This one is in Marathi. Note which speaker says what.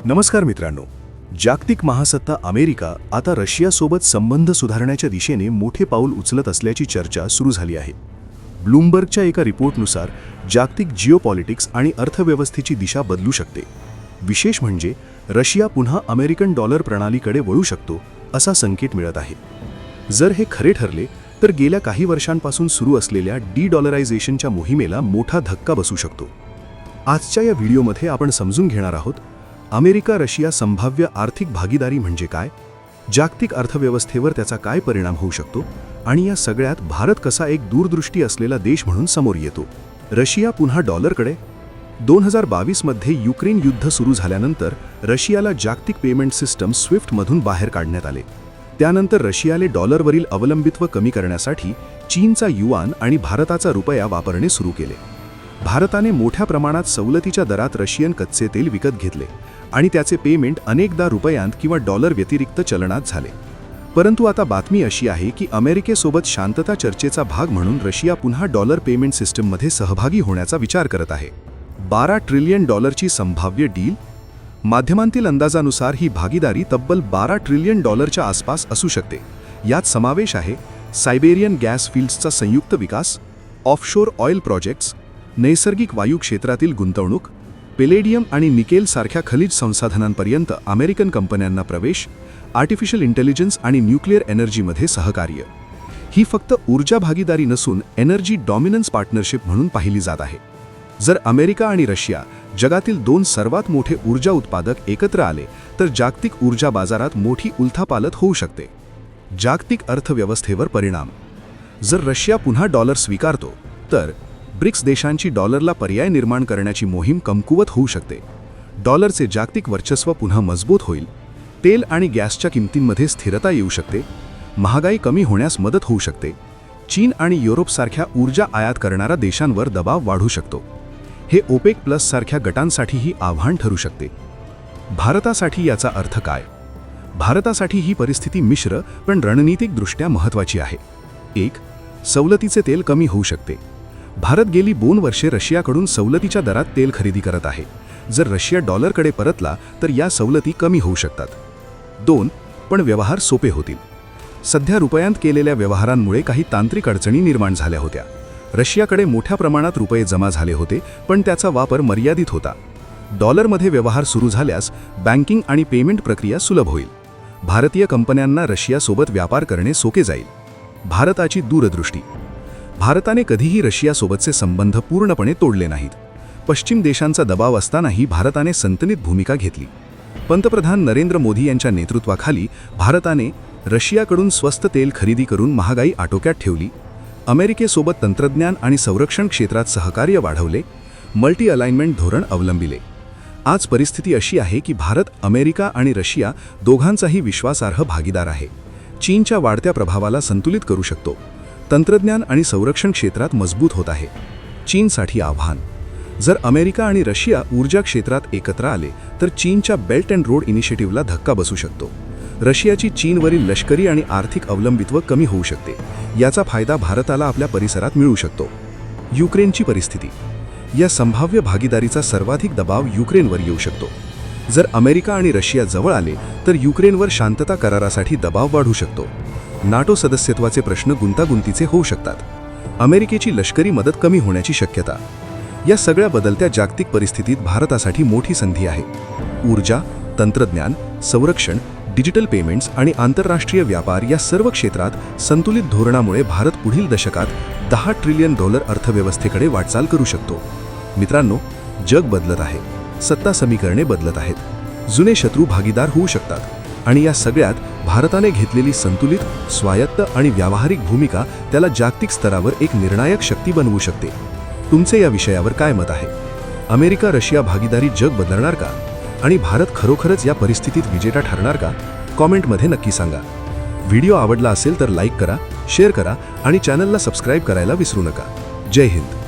Speaker 1: नमस्कार मित्रांनो. जागतिक महासत्ता अमेरिका आता रशियासोबत संबंध सुधारण्याच्या दिशेने मोठे पाऊल उचलत असल्याची चर्चा सुरू झाली आहे. ब्लूमबर्गच्या एका रिपोर्टनुसार जागतिक जिओपॉलिटिक्स आणि अर्थव्यवस्थेची दिशा बदलू शकते. विशेष म्हणजे रशिया पुन्हा अमेरिकन डॉलर प्रणालीकडे वळू शकतो असा संकेत मिळत आहे. जर हे खरे ठरले तर गेल्या काही वर्षांपासून सुरू असलेल्या डी-डॉलरायझेशनच्या मोहिमेला मोठा धक्का बसू शकतो. आजच्या या व्हिडिओमध्ये आपण समजून घेणार आहोत अमेरिका रशिया संभाव्य आर्थिक भागीदारी म्हणजे काय, जागतिक अर्थव्यवस्थेवर त्याचा काय परिणाम होऊ शकतो आणि या सगळ्यात भारत कसा एक दूरदृष्टी असलेला देश म्हणून समोर येतो. रशिया पुन्हा डॉलरकडे. 2022 मध्ये युक्रेन युद्ध सुरू झाल्यानंतर रशियाला जागतिक पेमेंट सिस्टम स्विफ्टमधून बाहेर काढण्यात आले. त्यानंतर रशियाने डॉलरवरील अवलंबित्व कमी करण्यासाठी चीनचा युआन आणि भारताचा रुपया वापरणे सुरू केले. भारताने मोठ्या प्रमाणात सवलतीच्या दरात रशियन कच्चे तेल विकत घेतले आणि त्याचे पेमेंट अनेकदा रुपयांत किंवा डॉलर व्यतिरिक्त चलनात झाले. परंतु आता बातमी अशी आहे की अमेरिकेसोबत शांतता चर्चेचा भाग म्हणून रशिया पुन्हा डॉलर पेमेंट सिस्टममध्ये सहभागी होण्याचा विचार करत आहे. $12 ट्रिलियन संभाव्य डील. माध्यमांतील अंदाजानुसार ही भागीदारी तब्बल $12 ट्रिलियन आसपास असू शकते. यात समावेश आहे सायबेरियन गॅस फील्ड्सचा संयुक्त विकास, ऑफशोर ऑइल प्रोजेक्ट्स, नैसर्गिक वायू क्षेत्रातील गुंतवणूक, पेलेडियम आणि निकेल सारख्या खनिज संसाधनांपर्यंत अमेरिकन कंपन्यांना प्रवेश, आर्टिफिशियल इंटेलिजन्स आणि न्यूक्लिअर एनर्जीमध्ये सहकार्य. ही फक्त ऊर्जा भागीदारी नसून एनर्जी डॉमिनन्स पार्टनरशिप म्हणून पाहिली जात आहे. जर अमेरिका आणि रशिया जगातील 2 सर्वात मोठे ऊर्जा उत्पादक एकत्र आले तर जागतिक ऊर्जा बाजारात मोठी उलथापालथ होऊ शकते. जागतिक अर्थव्यवस्थेवर परिणाम. जर रशिया पुन्हा डॉलर स्वीकारतो तर ब्रिक्स देशांची डॉलरला पर्याय निर्माण करण्याची मोहीम कमकुवत होऊ शकते. डॉलरचे जागतिक वर्चस्व पुन्हा मजबूत होईल. तेल आणि गॅसच्या किमतींमध्ये स्थिरता येऊ शकते. महागाई कमी होण्यास मदत होऊ शकते. चीन आणि युरोपसारख्या ऊर्जा आयात करणाऱ्या देशांवर दबाव वाढू शकतो. हे ओपेक प्लस सारख्या गटांसाठीही आव्हान ठरू शकते. भारतासाठी याचा अर्थ काय? भारतासाठी ही परिस्थिती मिश्र पण रणनीतिकदृष्ट्या महत्त्वाची आहे. 1. सवलतीचे तेल कमी होऊ शकते. भारत गेली 2 वर्षे रशियाकडून सवलतीच्या दरात तेल खरेदी करत आहे. जर रशिया डॉलरकडे परतला तर या सवलती कमी होऊ शकतात. 2. पण व्यवहार सोपे होतील. सध्या रुपयांत केलेल्या व्यवहारांमुळे काही तांत्रिक अडचणी निर्माण झाल्या होत्या. रशियाकडे मोठ्या प्रमाणात रुपये जमा झाले होते पण त्याचा वापर मर्यादित होता. डॉलरमध्ये व्यवहार सुरू झाल्यास बँकिंग आणि पेमेंट प्रक्रिया सुलभ होईल. भारतीय कंपन्यांना रशियासोबत व्यापार करणे सोपे जाईल. भारताची दूरदृष्टी. भारताने कधीही रशियासोबतचे संबंध पूर्णपणे तोडले नाहीत. पश्चिम देशांचा दबाव असतानाही भारताने संतनित भूमिका घेतली. पंतप्रधान नरेंद्र मोदी यांच्या नेतृत्वाखाली भारताने रशियाकडून स्वस्त तेल खरेदी करून महागाई आटोक्यात ठेवली. अमेरिकेसोबत तंत्रज्ञान आणि संरक्षण क्षेत्रात सहकार्य वाढवले. मल्टी अलाइनमेंट धोरण अवलंबिले. आज परिस्थिती अशी आहे की भारत, अमेरिका आणि रशिया दोघांचाही विश्वासार्ह भागीदार आहे. चीनच्या वाढत्या प्रभावाला संतुलित करू शकतो. तंत्रज्ञान आणि संरक्षण क्षेत्रात मजबूत होत आहे. चीनसाठी आव्हान. जर अमेरिका आणि रशिया ऊर्जा क्षेत्रात एकत्र आले तर चीनच्या बेल्ट अँड रोड इनिशिएटिव्हला धक्का बसू शकतो. रशियाची चीनवरील लष्करी आणि आर्थिक अवलंबित्व कमी होऊ शकते. याचा फायदा भारताला आपल्या परिसरात मिळू शकतो. युक्रेनची परिस्थिती. या संभाव्य भागीदारीचा सर्वाधिक दबाव युक्रेनवर येऊ शकतो. जर अमेरिका आणि रशिया जवळ आले तर युक्रेनवर शांतता करारासाठी दबाव वाढू शकतो. नाटो सदस्यत्वाचे प्रश्न गुंतागुंतीचे होऊ शकतात. अमेरिकेची लष्करी मदत कमी होण्याची शक्यता. या सगळ्या बदलत्या जागतिक परिस्थितीत भारतासाठी मोठी संधी आहे. ऊर्जा, तंत्रज्ञान, संरक्षण, डिजिटल पेमेंट्स आणि आंतरराष्ट्रीय व्यापार या सर्व क्षेत्रात संतुलित धोरणामुळे भारत पुढील दशकात $10 ट्रिलियन अर्थव्यवस्थेकडे वाटचाल करू शकतो. मित्रांनो, जग बदलत आहे. सत्ता समीकरणे बदलत आहेत. जुने शत्रू भागीदार होऊ शकतात आणि या सगळ्यात भारताने घेतलेली संतुलित, स्वायत्त आणि व्यावहारिक भूमिका त्याला जागतिक स्तरावर एक निर्णायक शक्ती बनवू शकते. तुमचे या विषयावर काय मत आहे? अमेरिका रशिया भागीदारी जग बदलणार का आणि भारत खरोखरच या परिस्थितीत विजेता ठरणार का? कॉमेंटमध्ये नक्की सांगा. व्हिडिओ आवडला असेल तर लाईक करा, शेअर करा आणि चॅनलला सबस्क्राईब करायला विसरू नका. जय हिंद.